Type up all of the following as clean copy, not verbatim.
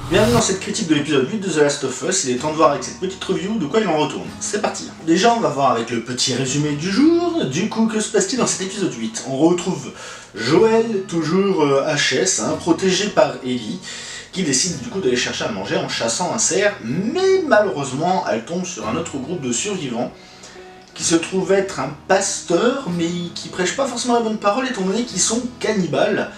Bienvenue dans cette critique de l'épisode 8 de The Last of Us, il est temps de voir avec cette petite review de quoi il en retourne. C'est parti. Déjà on va voir avec le petit résumé du jour. Du coup, que se passe-t-il dans cet épisode 8? On retrouve Joel, toujours HS, protégé par Ellie, qui décide du coup d'aller chercher à manger en chassant un cerf, mais malheureusement elle tombe sur un autre groupe de survivants qui se trouve être un pasteur, mais qui prêche pas forcément la bonne parole étant donné qu'ils sont cannibales.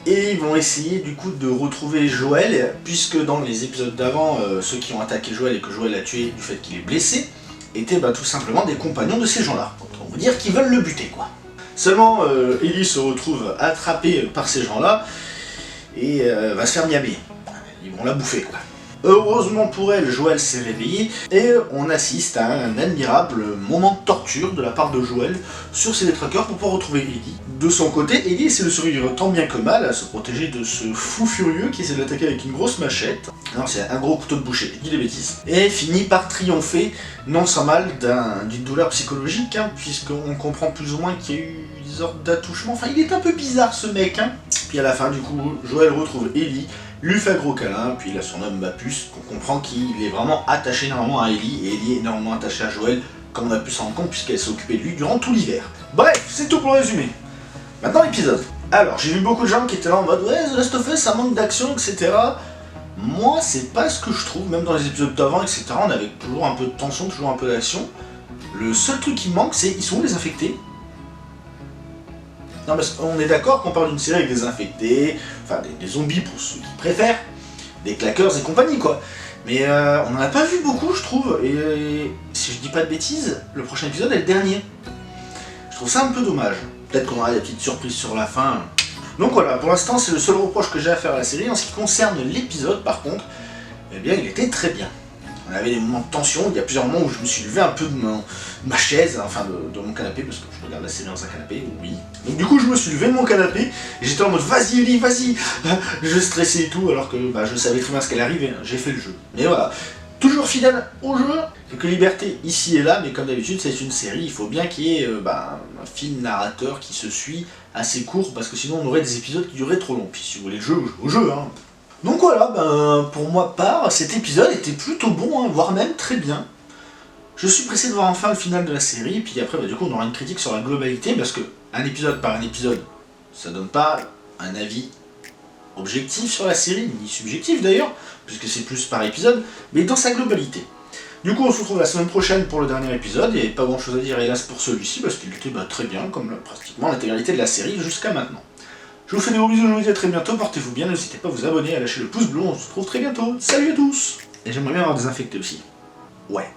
Et ils vont essayer du coup de retrouver Joel, puisque dans les épisodes d'avant, ceux qui ont attaqué Joel et que Joel a tué du fait qu'il est blessé, étaient tout simplement des compagnons de ces gens-là. On veut dire qu'ils veulent le buter quoi. Seulement, Ellie se retrouve attrapée par ces gens-là et va se faire miamer. Ils vont la bouffer quoi. Heureusement pour elle, Joel s'est réveillé et on assiste à un admirable moment de torture de la part de Joel sur ses détraqueurs pour pouvoir retrouver Ellie. De son côté, Ellie essaie de survivre tant bien que mal à se protéger de ce fou furieux qui essaie de l'attaquer avec une grosse machette. Non, c'est un gros couteau de boucher, dis des bêtises. Et finit par triompher, non sans mal, d'une douleur psychologique, puisqu'on comprend plus ou moins qu'il y a eu des sortes d'attouchements. Enfin, il est un peu bizarre ce mec. Puis à la fin, du coup, Joel retrouve Ellie, lui fait un gros câlin, puis il a son homme Bapus, qu'on comprend qu'il est vraiment attaché énormément à Ellie, et Ellie est énormément attachée à Joel, comme on a pu s'en rendre compte, puisqu'elle s'est occupée de lui durant tout l'hiver. Bref, c'est tout pour le résumé. Maintenant l'épisode. Alors, j'ai vu beaucoup de gens qui étaient là en mode « Ouais, The Last of Us, ça manque d'action, etc. » Moi, c'est pas ce que je trouve, même dans les épisodes d'avant, etc. On avait toujours un peu de tension, toujours un peu d'action. Le seul truc qui me manque, c'est « Ils sont où les infectés ?» Non, parce qu'on est d'accord qu'on parle d'une série avec des infectés, enfin des zombies pour ceux qui préfèrent, des claqueurs et compagnie quoi. Mais on n'en a pas vu beaucoup je trouve, et si je dis pas de bêtises, le prochain épisode est le dernier. Je trouve ça un peu dommage. Peut-être qu'on aura des petites surprises sur la fin. Donc voilà, pour l'instant c'est le seul reproche que j'ai à faire à la série. En ce qui concerne l'épisode par contre, eh bien il était très bien. On avait des moments de tension, il y a plusieurs moments où je me suis levé un peu de ma chaise, enfin de mon canapé, parce que je regarde la série dans un canapé, oui. Donc du coup je me suis levé de mon canapé, et j'étais en mode vas-y Ellie, vas-y. Je stressais et tout, alors que je savais très bien ce qu'elle arrivait, j'ai fait le jeu. Mais voilà, toujours fidèle au jeu, quelques libertés ici et là, mais comme d'habitude c'est une série, il faut bien qu'il y ait un film narrateur qui se suit assez court, parce que sinon on aurait des épisodes qui dureraient trop longs. Puis si vous voulez le jeu, au jeu Donc voilà, pour moi part, cet épisode était plutôt bon, voire même très bien. Je suis pressé de voir enfin le final de la série, puis après du coup on aura une critique sur la globalité, parce que un épisode par un épisode, ça donne pas un avis objectif sur la série, ni subjectif d'ailleurs, puisque c'est plus par épisode, mais dans sa globalité. Du coup on se retrouve la semaine prochaine pour le dernier épisode, et pas grand chose à dire hélas pour celui-ci, parce qu'il était très bien, comme pratiquement l'intégralité de la série jusqu'à maintenant. Je vous fais des gros bisous, je vous dis à très bientôt, portez-vous bien, n'hésitez pas à vous abonner, à lâcher le pouce bleu, on se retrouve très bientôt, salut à tous. Et j'aimerais bien avoir des infectés aussi. Ouais.